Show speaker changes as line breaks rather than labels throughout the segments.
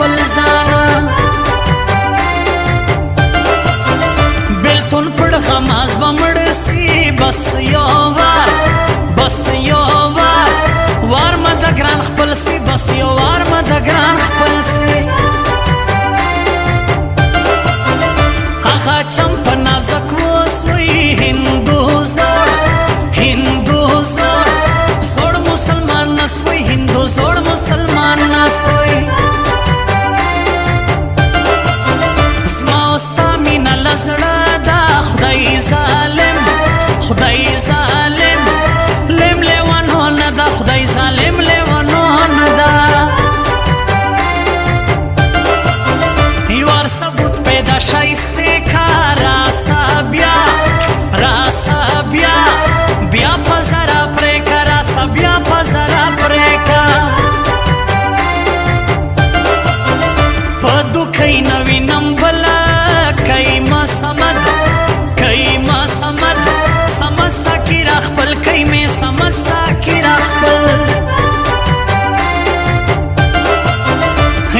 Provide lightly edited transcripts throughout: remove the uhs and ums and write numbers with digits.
خپل ځان بلتون پړ غماز بمړ سي بس یو وار مد ګران خپل سي بس یو وار مد ګران خپل سي هغه چم په نازک وسوي هندو زوړ مسلمان نسوي هندو زوړ مسلمان نسوي زما وستا مینه لزړه دا خدای ظالم لم لیوانو نه دا خدای ظالم لیوانو نه دا یوار ثبوت پیدا شایسته کا راسا بیا پزرا پریکا راسا بیا پزرا پریکا پدو کئی نوی نمبلا کئی ما سمد ساکی راخ پل کئی میں سمد ساکی راخ پل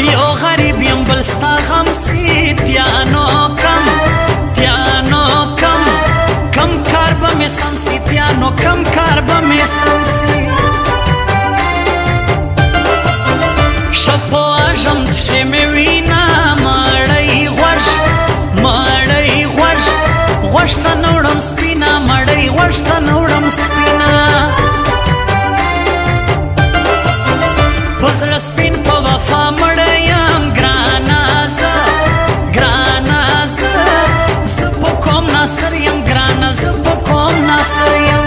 یو غریب یم بلستا غم سی تیانو کم کار با می سمسی تیانو کم کار با می سمسی شپو آجم تشه می وینا مړی غوش تا نوڑم سپینا مړی غوش تا نوڑم سپینا پسړ سپین په وفا مړیم ګرانا زپ کوم ناصر یم ګرانا زپ کوم ناصر یم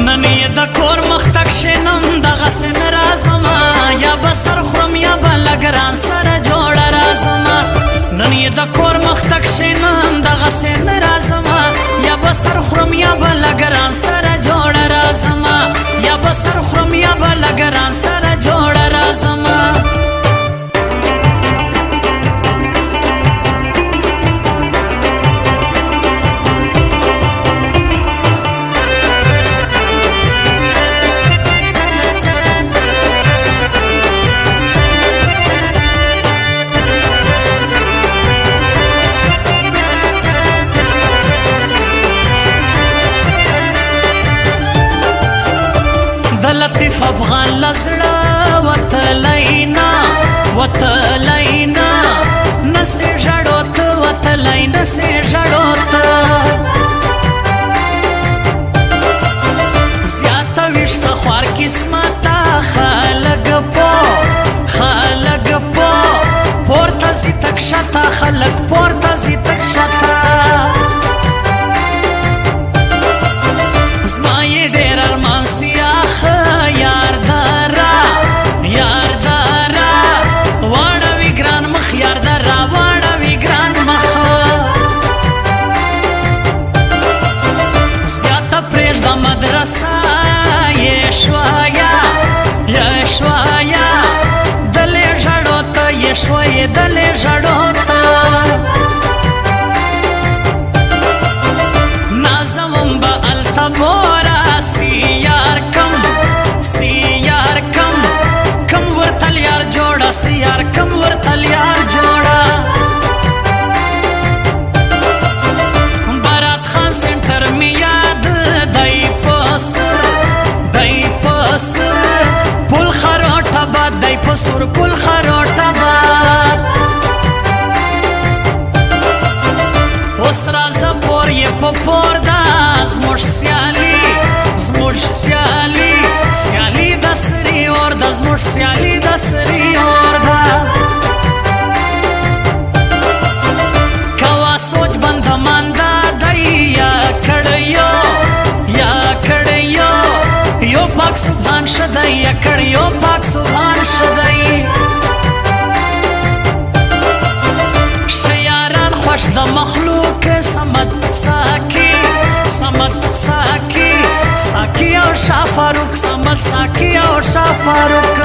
نن یې د کور مخ تک شینم دغسې نه راځمه یا به سر خورم یا به له ګران سره جوړه راځمه نن یې د کور مخ تک شینم دغسې نه راځمه یا به سر خورم یا به له ګران سره جوړه راځمه یا به سر خورم یا به له ګران سره جوړه راځمه لطیف افغان لزړه وتلینا نسې ژړو ته وتلی نسې ژړو ته زیاته ویش سخوار قسمته خلک پورته ځي تک شته خلک پورته ځي تک شته زما یې ډېر ارمان سي یار دارا واړوي ګران مخ یار دارا واړوي ګران مخ زیاته پرېږده مدرسه یې شوایا دلې ژړو ته یې شویې دلې ژړو ته نازوم به الته بوره سیار کم ورتل یار جوړه سیار کم ورتل یار جوړه بارات خان سنټر می یاد دای پسر پل خروټ آباد دای پسر پل خروټ آباد اوس راځه پور یې په پور دا زموږ سیالي د سری اور د زموږ سیالي د سری اور دا کوا سوچ بند ماندا دیا کړیو یو پاک سبحان شدای یا کړیو پاک سبحان شدای شیاران خوش د مخلوق سمد ساکی او شاه فاروق سمد ساکی او شاه فاروق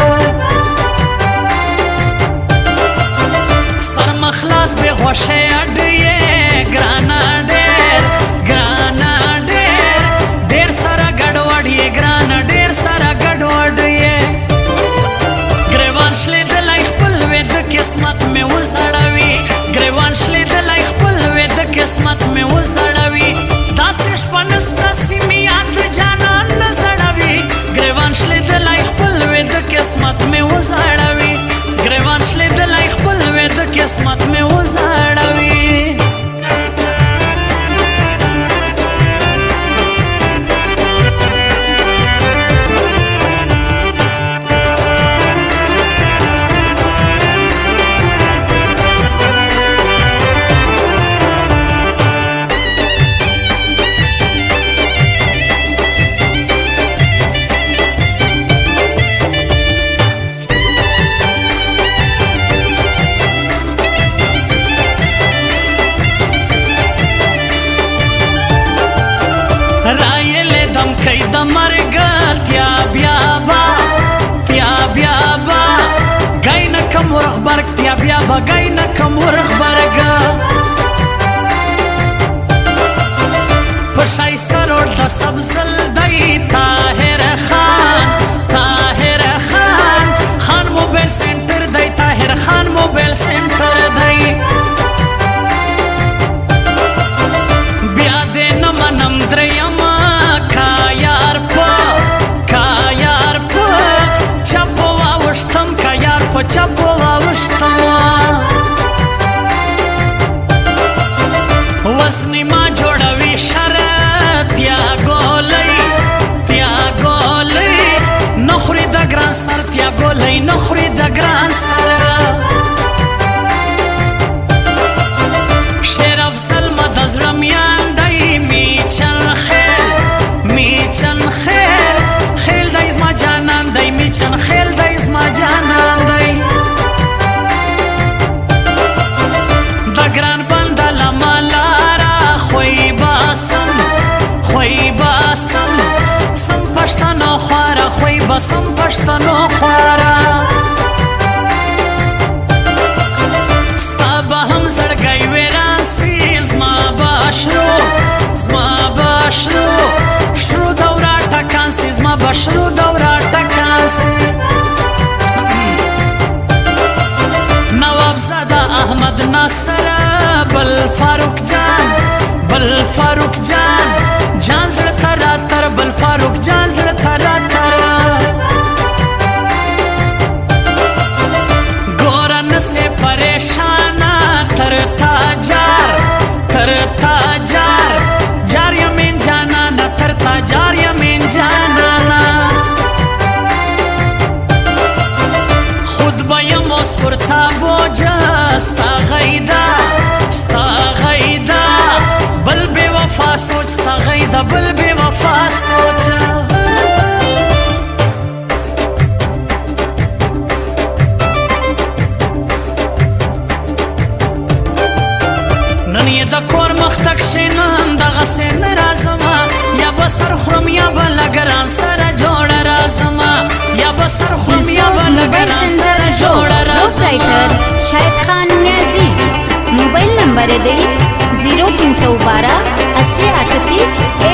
سر مخلاص به خوشه اډیه ګرانا ډیر سره ګډوډیه ګرانا ډیر سره ګډوډیه ګریوان شله د لای خپل قسمت مې وزړوي داسې شپه نسته سیمې یاد جانان نه زړوي ګریوان شلېدلی خپل وې د قسمت مې وزړوي ګریوان شلېدلی خپل وې د قسمت مې وزړوي رایلې دم کوي د مرګ تیا بیا با ګای نه کم ورخبرګ تیا بیا با ګای نه کم ورخبرګ په ښایسته روډ د سبزل دی طاهر خان موبایل سنټر دی طاهر خان موبایل سنټر دی بیا دې نه منم دریم چپو واوشتم وسنی ما جوړوي شرط یا ګولۍ نخوري د ګران سر تیا ګولۍ نخوري د ګران سر شیر افضل مد از رمیان دی میچن خیل دی زما جانان دی میچن خیل دی زما جانان دی د ګران بنده لما لاره خوی باسم سم پښتنو خواره خوی بسم پښتنو خواره ستا به هم زړګی ویران سي زما باشرو شرو دوره ټکان سي زما بشرو دوره ټکان سي نواب زاده احمد ناصر بل فاروق جان جان زړه تر بل فاروق جان زړه تر ګوره نسې پریشانه تر تاجار جار یمین جانانا تر تاجار یمین جانانا خود بایم اوس پر تا بوجه ستا غیدا بل بے وفا سوچ ستا غیدا بل بے وفا سوچ نن یې د کور مخ تک شینم دغسې نه راځمه یا به سر خورم یا به له ګران سره جوړه راځمه یا به سر خورم یا به له ګران سره جوړه راځمه
شاهد خان نیازی موبایل نمبر دی 0312 80 38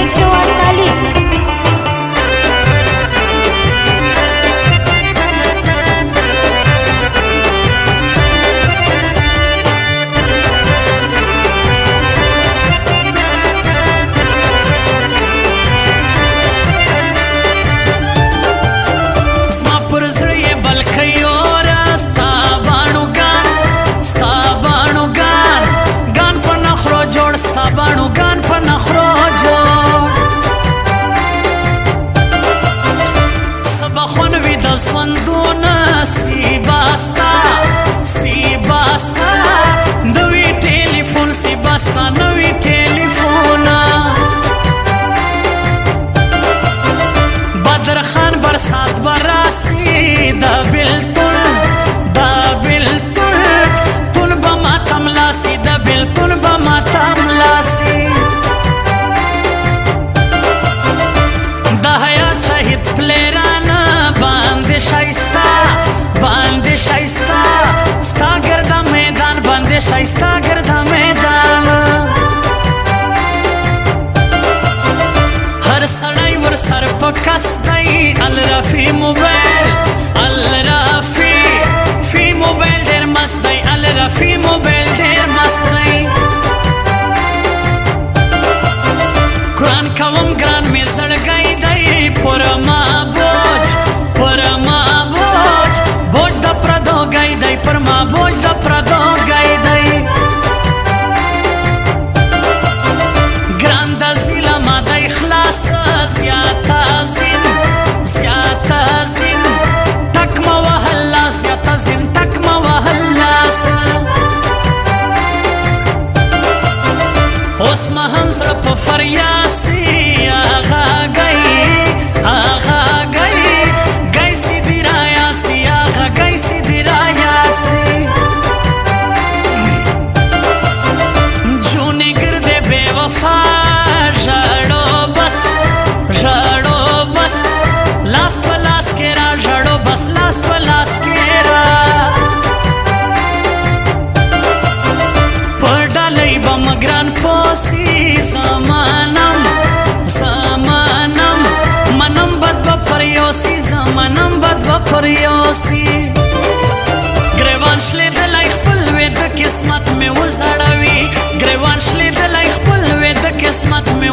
148
ګان په نخرو جوړ بوج د پردو گئی دی ګران د ظلم د اخلاص زیاته زین تک مه وهل لاس زیاته زین تک مه وهل لاس اوس مه هم زړه په فریاد سي هغه گئی سیدی رایا سی آغا گئی سیدی رایا سی جونی گردے بے وفا جڑو بس لاس پلاس کے را جڑو بس لاس پلاس کے را پڑا لئی بمگران پوسی زمانم منم بد بپریوسی زمانم بد بپریوسی گریوان شلیدلی خپل وی د قسمت می وزړوي گریوان شلیدلی خپل وی د قسمت می